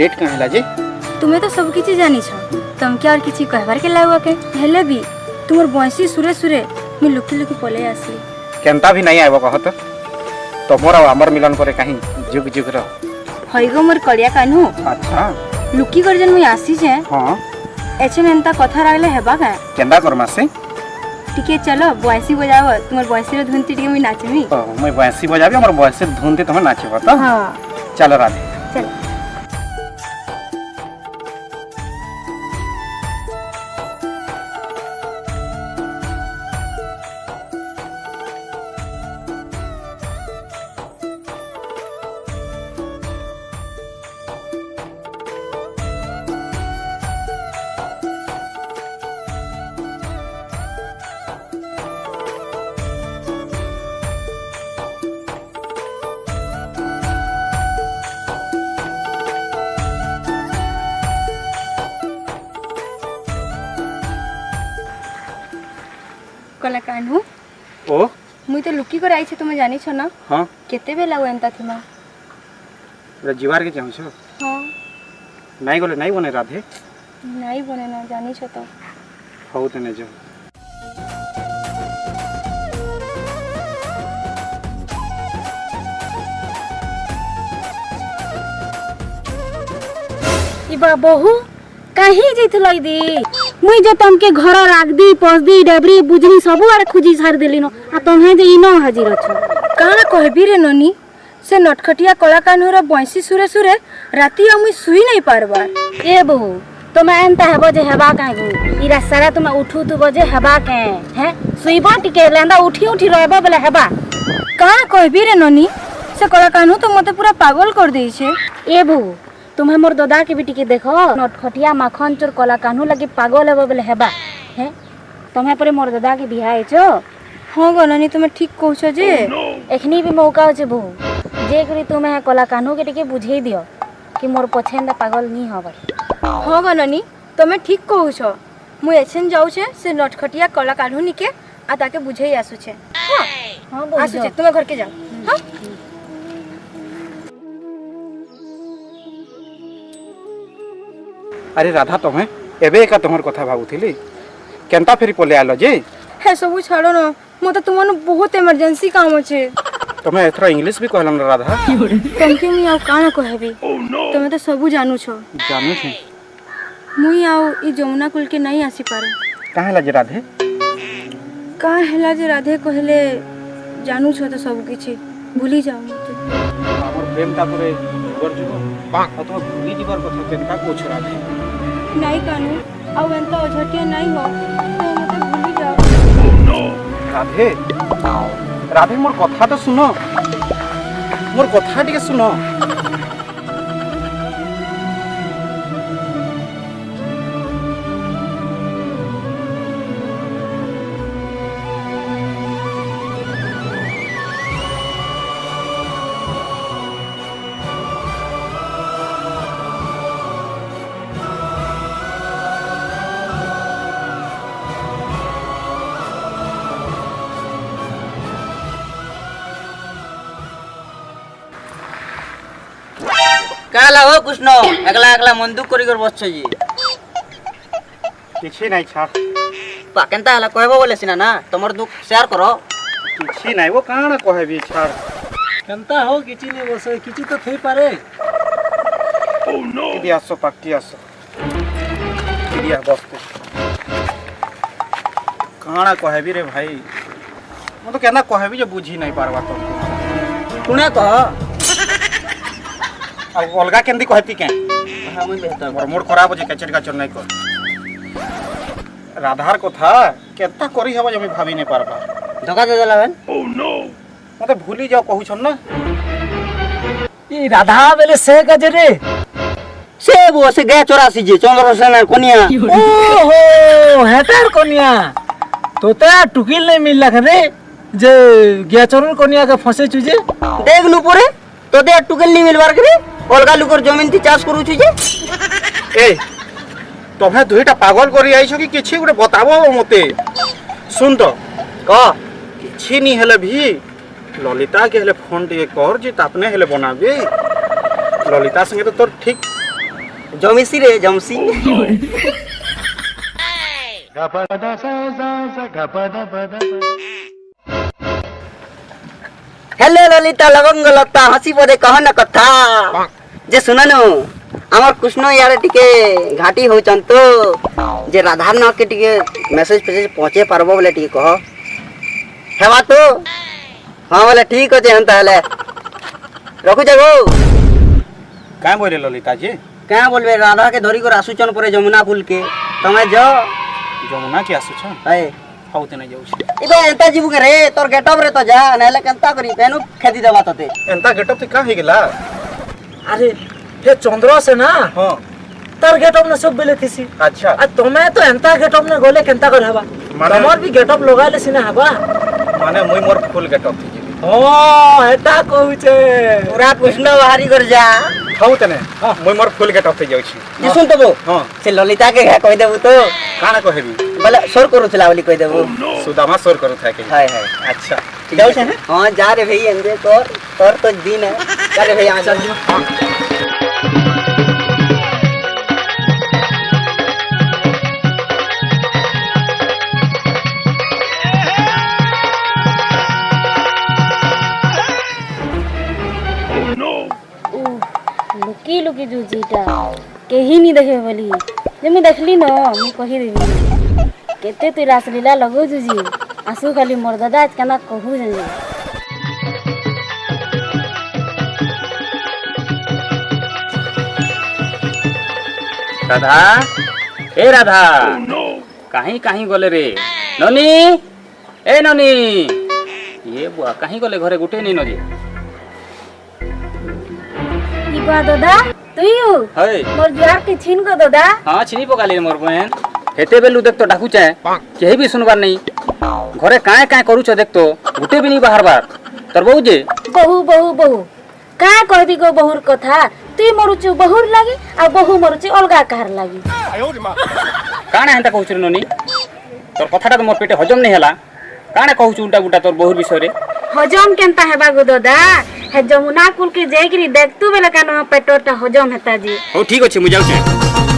Late कहाँ है जे? तुम्हें तो सब किसी जानी छो, तुम क्या और किसी कहबार के लावा के हेले भी तुमर बंसी सुरे सुरे मैं लुकी लुकी पले आसली। केनता भी नहीं आइबो कहत तमर और हमर मिलन करे कहीं जुग जुग रह हईगो मोर कड़िया कान्हू। अच्छा लुकी कर जन मुई आसी छे। हां एछे मेनता कथा रागले हेबा का केंदा करमा से टिके चलो बंसी बजाव तुमर बंसी रे धुनती टिके मुई नाचमी। मैं बंसी बजाबी हमर बंसी धुनते तमे नाचबो त। हां चलो राधे चल। कला कान्हू ओ मुई तो लुकी कर आई छे तुम जानी छो ना। हां केते बेला एंता थिमा रे जीवार के चाहू छो। हां नहीं गले नहीं बने राधे नहीं बने ना जानी छो तो हो तने जो इबा बहु कहीं जैथलो दी मुई जे तुमके घर राख दी पस दी डबरी बुझनी सब आरे खुजी छाड़ देली न आ तमे जे इनो हाजिर अछ काना कहबी रे ननी से नटखटिया कला कान्हूर बंसी सुरे सुरे राती आ मुई सुई नहीं पारबा। ए बहु तुम एंता हेबो जे हेबा कागु इरा सारा तुम उठू तु बजे हेबा के हैं सुईबा टिके लेंदा उठी उठी रहबा बेले हेबा काना कहबी रे ननी से कला कान्हू तो मते पूरा पागल कर देई छे। ए बहु तुम्हें मोर दादा के भी टिके देखो नटखटिया माखन चोर कला कान्हू लगे पागल हेबो बेले हेबा हैं तुम्हें परे मोर दादा के बियाह छो। हां गननी तुम ठीक कहू छो जे एखनी भी मौका छे बहु जे करी तुम्हें कला कान्हू के टिके बुझेई दियो कि मोर पछेंदा पागल नी होबे। हां गननी तुम ठीक कहू छो मु एछन जाऊ छे से नटखटिया कला कान्हू निके आ ताके बुझेई आसु छे। हां हां आसु छे तुम घर के जाओ। हां अरे राधा तुम्हें एबे का तोहर कथा भाबुथिली केनता फेरी पले आलो जे? हे सब छाड़ो न मते तुमन बहुत इमरजेंसी काम छे। तुम्हें एथरा इंग्लिश भी कहलन राधा तुमके मुई आउ काना कहबी तुम तो सब जानू छो। जानू छे मुई आउ ई जमुना कुल के नहीं आसी पारे काहे लाजे राधे का हेला जे राधे कहले जानू छो तो सब किछि भूली जाओ मते हमर प्रेम ता पुरे गोर जुगो आ तुम भूली जीवार कथा केनता कोछ राधे नहीं कानू आउ एंता ओझटिया नहीं हो तो मते भूली जाओ। राधे राधे मोर कथा तो सुनो मोर कथा टिके सुनो काला हो कृष्ण एकला एकला बंदूक करी कर बसछ जी किछि नहीं छाड़ पा केनता हला कहबो बोले सिना ना तमर दुख शेयर करो किछि नहीं वो काना कहबी छाड़ केनता हो किछि नहीं बस किछि तो थई पारे। ओ नो इदी आसो पाक्की आसो इदी आ बसते काना कहबी रे भाई मो तो केना कहबी जे बुझी नहीं पारबा तो कुने कह आ अलगा केंदी कहती के हम बेहतर मोर मूड खराब हो जे कचर कचर नहीं कर राधार कथा केता करी हबो जे हम भाभी नहीं पारबा धोखा दे देला बहन। ओ नो मते भूली जाओ कहू छन ना ई राधा बेले से गजरे से वो से गया 84 जे चंद्रसेन कोनिया ओहो हेटार कोनिया तोते टुकिल नहीं मिलला रे जे गयाचरन कोनिया के फसे छुजे देख नु परे तो दे टुकेल नहीं मिलबार करे अलगा लुकर जमीन थी चाष करू छु जे ए तमे दुईटा पागल करी आइछो कि किछि गुटे बताबो मते सुन तो क किछि नहीं हेले भी ललिता के हेले फोन टिके कर जे तापने हेले बनाबे ललिता संगे तो तोर ठीक জমিছি রে জমছি হ্যালো ললিতা লবঙ্গ লতা হাসি পদে কহ না কথা যে শুনানো আমার কৃষ্ণ ইয়ারে টিকে ঘাটি হউছন তো যে রাধার নাকে টিকে মেসেজ ফেসেজ পৌঁছে পারবো বলে টিকে কহ হেবা তো হ্যাঁ বলে ঠিক আছে হন তাহলে রখু যাবো কাঁ বলে ললিতা জি क्या बोलबे राधा के धरी कर आसुचन परे जमुना पुल के तमे जो যমুনা কি আসুছ है হাউতে নাই যাউছি इबे एंता जीबू के रे तोर गेटअप रे तो जा नहले केंता करी केनु खेती देबा तते এন্তা গেটअप তে কা হই গেলা আরে হে চন্দ্র আছে না হ্যাঁ তার গেটঅপ না সব বেলে থিসি আচ্ছা আর তুমি তো এন্তা গেটঅপ না গলে কেনতা করে হবা মানে- তোমার বি গেটঅপ লগাইলে সিনা হবা মানে মুই মোর ফুল গেটअप তে যাবি ও এটা কইছে पूरा कृष्ण बाहरी कर जा হাউতে নে মুই মোর ফুল গেটअप তে যাউছি जी सुन तबो হ্যাঁ से ललिता के घा कहि देबू तो কানা কহেবি बोले सोर करू छला बोली कहि देबू সুদামা সোর করু থাকে हाय हाय আচ্ছা ঠিক जाऊ আছে छे हां जा रे भाई अंजे तोर तोर तो दिन है जा रे भाई आ चल लुकी लुकी जूजीटा केही नहीं देखे बोली जे मैं देखली न मैं कही देबी केते तू रासलीला लगो जूजी आसु खाली मोर दादा आज केना कहू जे राधा ए राधा कहीं कहीं गले रे ननी ए ननी ये बुआ कहीं गले घरे गुटे नहीं नजी इबा दादा तुयु हय मोर जुआर के छीन को दादा हाँ छिनी पकाली रे मोर बहन हेते बेलु देख तो डाकू चाहे केही भी सुनबार नहीं घरे काए काए करूछ देख तो गुटे भी नहीं बाहर बार तोर बहू जे बहु बहु बहु का कहबी गो बहुर कथा तुई मरुचु बहुर लागी आ बहु मरुचु अलगा कार लागी काणे हेंता कहूछ रे ननी तोर कथाटा तो मोर पेटे हजम नहीं हला काणे कहूछ उल्टा गुटा तोर बहुर विषय रे हजम केनता हेबा गो दादा हे जमुना कुल के जाइकरी देखतु बेले कानो पेटोटा हजम हेता जी हो ठीक अछि मु जाऊ छे